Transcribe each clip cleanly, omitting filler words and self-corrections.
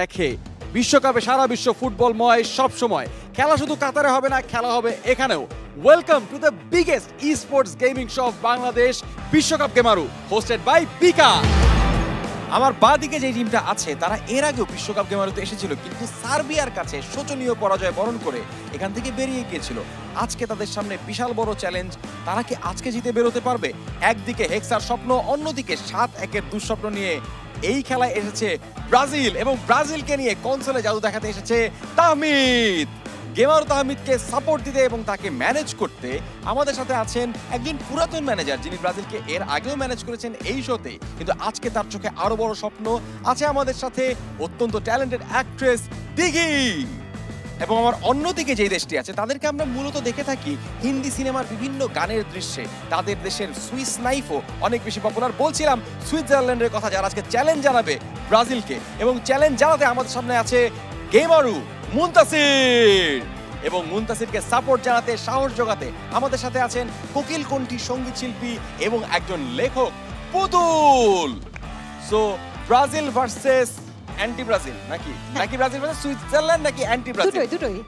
দেখে বিশ্বকাপে সারা বিশ্ব ফুটবলময় সব সময় খেলা শুধু কাতারে হবে না, খেলা হবে এখানেও। Welcome to the biggest E sports gaming show off Bangladesh, বিশ্বকাপ গেমারু, হোস্টেড বাই পিকা। আমার বাঁদিকে যে টিমটা আছে তারা এর আগেও বিশ্বকাপ গেমারুতে এসেছিল, কিন্তু সার্বিয়ার কাছে শোচনীয় পরাজয় বরণ করে এখান থেকে বেরিয়ে গিয়েছিল। আজকে তাদের সামনে বিশাল বড় চ্যালেঞ্জ। তারা কি আজকে জিতে বেরোতে পারবে? একদিকে হেক্সার স্বপ্ন, অন্যদিকে 7-1-এর দুঃস্বপ্ন নিয়ে এই খেলায় এসেছে ব্রাজিল, এবং ব্রাজিলকে নিয়ে কনসোলে জাদু দেখাতে এসেছে তাহমিদ। গেমারু তাহমিদকে সাপোর্ট দিতে এবং তাকে ম্যানেজ করতে আমাদের সাথে আছেন একজন পুরাতন ম্যানেজার, যিনি ব্রাজিলকে এর আগেও ম্যানেজ করেছেন এই শোতে, কিন্তু আজকে তার চোখে আরো বড় স্বপ্ন আছে। আমাদের সাথে অত্যন্ত ট্যালেন্টেড অ্যাক্ট্রেস দিঘি। এবং আমার অন্যদিকে যেই দেশটি আছে তাদেরকে আমরা মূলত দেখে থাকি হিন্দি সিনেমার বিভিন্ন গানের দৃশ্যে। তাদের দেশের সুইস নাইফও অনেক বেশি পপুলার। বলছিলাম সুইজারল্যান্ডের কথা, যারা আজকে চ্যালেঞ্জ জানাবে ব্রাজিলকে, এবং চ্যালেঞ্জ জানাতে আমাদের সামনে আছে গেমারু মুনতাসির। এবং মুনতাসিরকে সাপোর্ট জানাতে, সাহস জোগাতে আমাদের সাথে আছেন কোকিল কণ্ঠী সঙ্গীত শিল্পী এবং একজন লেখক পুতুল। So Brazil versus anti Brazil, নাকি ব্রাজিল ভার্সেস সুইজারল্যান্ড, নাকি অ্যান্টি ব্রাজিল?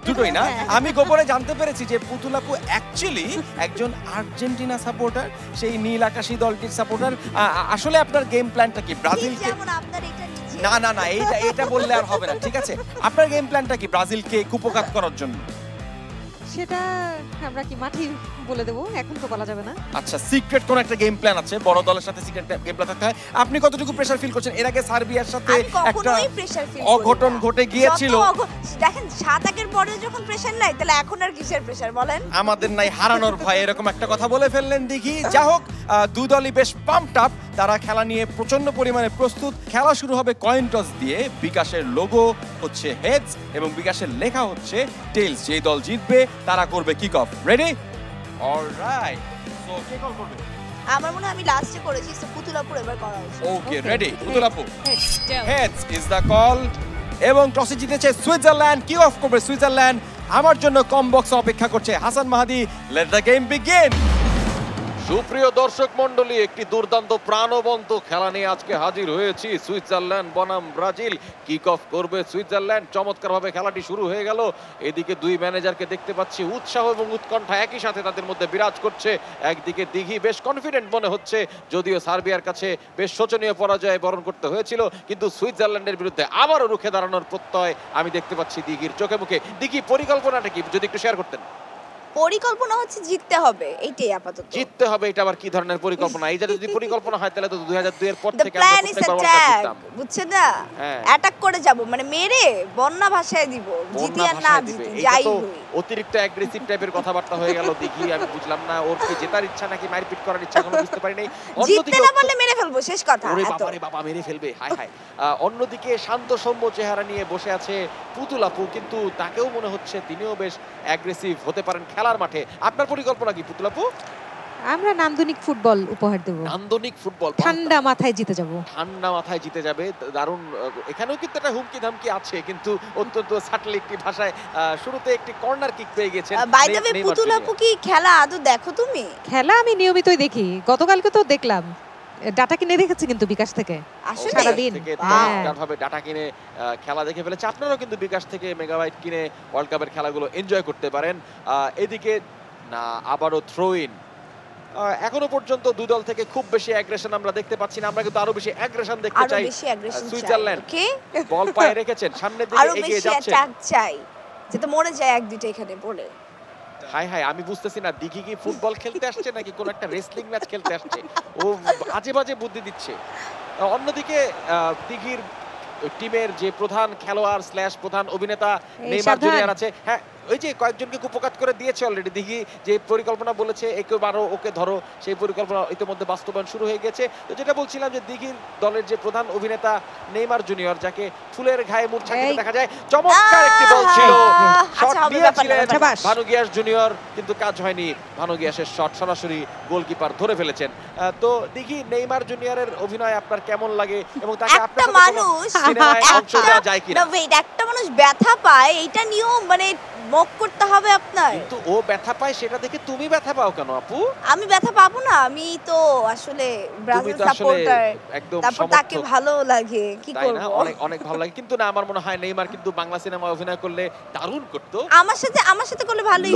দুটোই না? আমি গোপনে জানতে পেরেছি যে পুতুল আপু অ্যাকচুয়ালি একজন আর্জেন্টিনা সাপোর্টার, সেই নীল আকাশী দলটির সাপোর্টার। আসলে আপনার গেম প্ল্যানটা কি ব্রাজিলকে? না না না, এটা বললে আর হবে না, ঠিক আছে? আপনার গেম প্ল্যানটা কি ব্রাজিলকে কুপোকাত করার জন্য? সেটা আমরা কি মাঠে বলে দেব, এখন তো বলা যাবে না। আচ্ছা, সিক্রেট কোন একটা গেম প্ল্যান আছে? বড় দলের সাথে সিক্রেট গেম প্ল্যান থাকতে হয়। আপনি কতটুকু প্রেসার ফিল করছেন? এর আগে সার্বিয়ার সাথে একটা অঘটন ঘটে গিয়েছিল। দেখেন 7-1-এর পরে যখন প্রেসার নাই, তাহলে এখন আর কিসের প্রেসার বলেন? আমাদের নাই হারানোর ভয়, এরকম একটা কথা বলে ফেললেন দিঘি। যা হোক, দুই দলই বেশ পাম্পড আপ, তারা খেলা নিয়ে প্রচন্ড পরিমাণে প্রস্তুত। খেলা শুরু হবে কয়েন টস দিয়ে। বিকাশের লোগো হচ্ছে হেডস এবং বিকাশের লেখা হচ্ছে টেলস। যে দল জিতবে তারা করবে kick off. Ready? Alright, so কে কল করবে? আমার মনে হয় আমি লাস্টে করেছি, সো পুতুলাপুর এবার করা উচিত। Okay, ready? পুতুলাপু, হেডস ইজ দ্য কল। এবং টসে জিতেছে সুইজারল্যান্ড। কিক অফ করবে সুইজারল্যান্ড। আমার জন্য কম বক্স অপেক্ষা করছে Hasan Mahadi. Let the game begin. সুপ্রিয় দর্শক মন্ডলী, একটি দুর্দান্ত প্রাণবন্ত খেলা নিয়ে আজকে হাজির হয়েছি। সুইজারল্যান্ড বনাম ব্রাজিল। কিক অফ করবে সুইজারল্যান্ড। চমৎকারভাবে খেলাটি শুরু হয়ে গেল। এদিকে দুই ম্যানেজারকে দেখতে পাচ্ছি, উৎসাহ এবং উৎকণ্ঠা একই সাথে তাদের মধ্যে বিরাজ করছে। একদিকে দিঘি বেশ কনফিডেন্ট মনে হচ্ছে, যদিও সার্বিয়ার কাছে বেশ শোচনীয় পরাজয় বরণ করতে হয়েছিল, কিন্তু সুইজারল্যান্ডের বিরুদ্ধে আবারও রুখে দাঁড়ানোর প্রত্যয় আমি দেখতে পাচ্ছি দিঘির চোখে মুখে। দিঘি, পরিকল্পনাটা কি যদি একটু শেয়ার করতেন? পরিকল্পনা হচ্ছে জিততে হবে, এইটাই আপাতত। জিততে হবে, এটা আবার কি ধরনের পরিকল্পনা? এই যে যদি পরিকল্পনা হয় তাহলে তো 2002 এর পর থেকে আমরা প্রত্যেকবার ওয়ার্ল্ড কাপ জিততাম, বুঝছেন না? অ্যাটাক করে যাব, মানে মেরে বন্যা ভাষায় দিব, জিতি আর না জিতি যাই হই। অতিরিক্ত অ্যাগ্রেসিভ টাইপের কথাবার্তা হয়ে গেল দিঘি। আমি বুঝলাম না ওর কি জেতার ইচ্ছা নাকি মারপিট করার ইচ্ছা, কোনো বুঝতে পারি নাই। জিততে না পারলে মেরে ফেলবো, শেষ কথা। ওরে বাবা রে বাবা, মেরে ফেলবে, হায় হায়। অন্যদিকে শান্ত সৌম্য চেহারা নিয়ে বসে আছে পুতুল আপু, কিন্তু তাকেও মনে হচ্ছে তিনিও বেশ অ্যাগ্রেসিভ হতে পারেন খেলার মাঠে। আপনার পরিকল্পনা কি পুতুল আপু? আমরা নান্দনিক ফুটবল উপহার দেব। নান্দনিক ফুটবল, ঠান্ডা মাথায় জিতে যাব। ঠান্ডা মাথায় জিতে যাবে, দারুণ। এখানেও কিন্তু একটা হুমকি ধামকি আছে, কিন্তু অত্যন্ত সাটল একটি ভাষায়। শুরুতে একটি কর্নার কিক পেয়ে গেছেন। বাই দ্য ওয়ে, পুতুল আপু কি খেলা আদৌ দেখো তুমি? খেলা আমি নিয়মিতই দেখি, গতকালকে তো দেখলাম। ডাটা কিনে রেখেছি কিন্তু বিকাশ থেকে সারাদিন। ভাবে ডাটা কিনে খেলা দেখে ফেলেছে। আপনারাও কিন্তু বিকাশ থেকে মেগাবাইট কিনে ওয়ার্ল্ড কাপের খেলাগুলো এনজয় করতে পারেন। এদিকে না, আবারও থ্রো ইন। এখনো পর্যন্ত দুই দল থেকে খুব বেশি অ্যাগ্রেশন আমরা দেখতে পাচ্ছি না। আমরা কিন্তু আরো বেশি অ্যাগ্রেশন দেখতে চাই। সুইজারল্যান্ড বল পায়ে রেখেছেন, সামনের দিকে এগিয়ে যাচ্ছে। আরো বেশি চাই যাতে মরে যায় এক দুইটা এখানে পড়ে। হাই হাই, আমি বুঝতেছি না দিঘি কি ফুটবল খেলতে আসছে নাকি কোন একটা রেসলিং ম্যাচ খেলতে আসছে। ও আজে বাজে বুদ্ধি দিচ্ছে। অন্যদিকে দিঘির টিমের যে প্রধান খেলোয়াড় স্ল্যাশ প্রধান অভিনেতা নেইমার জুনিয়র আছে। হ্যাঁ, ওই যে কয়েকজনকে কুপকাত করে দিয়েছে অলরেডি। দিঘি যে পরিকল্পনা বলেছে একে মারো ওকে ধরো, সেই পরিকল্পনা ইতিমধ্যে বাস্তবায়ন শুরু হয়ে গেছে। তো যেটা বলছিলাম যে দিঘির দলের যে প্রধান অভিনেতা নেইমার জুনিয়র, যাকে ফুলের ঘায়ে মূর্ছা খেতে দেখা যায়, চমৎকার একটি বল ছিল, শট নিয়েছিলেন ভানু গিয়াস জুনিয়র, কিন্তু কাজ হয়নি। ভানু গিয়াসের শট সরাসরি গোলকিপার ধরে ফেলেছেন। তো দিঘি, নেইমার জুনিয়রের অভিনয় আপনার কেমন লাগে এবং তাকে আপনার একটা মানুষ ব্যথা পায়, এটা নিয়েও মানে মক করতে হবে আপনার। কিন্তু ও ব্যথা পায় সেটা দেখে তুমি ব্যথা পাও কেন আপু? আমি ব্যথা পাবো না, আমি তো আসলে ব্রাজিল তো আসলে সাপোর্টার, একদম তারপর তাকে সমর্থক। ভালো লাগে, কি তাই না? করব। অনেক অনেক ভালো লাগে। কিন্তু না, আমার মনে হয় নেইমার কিন্তু বাংলা সিনেমায় অভিনয় করলে দারুণ করতো। আমার সাথে করলে ভালোই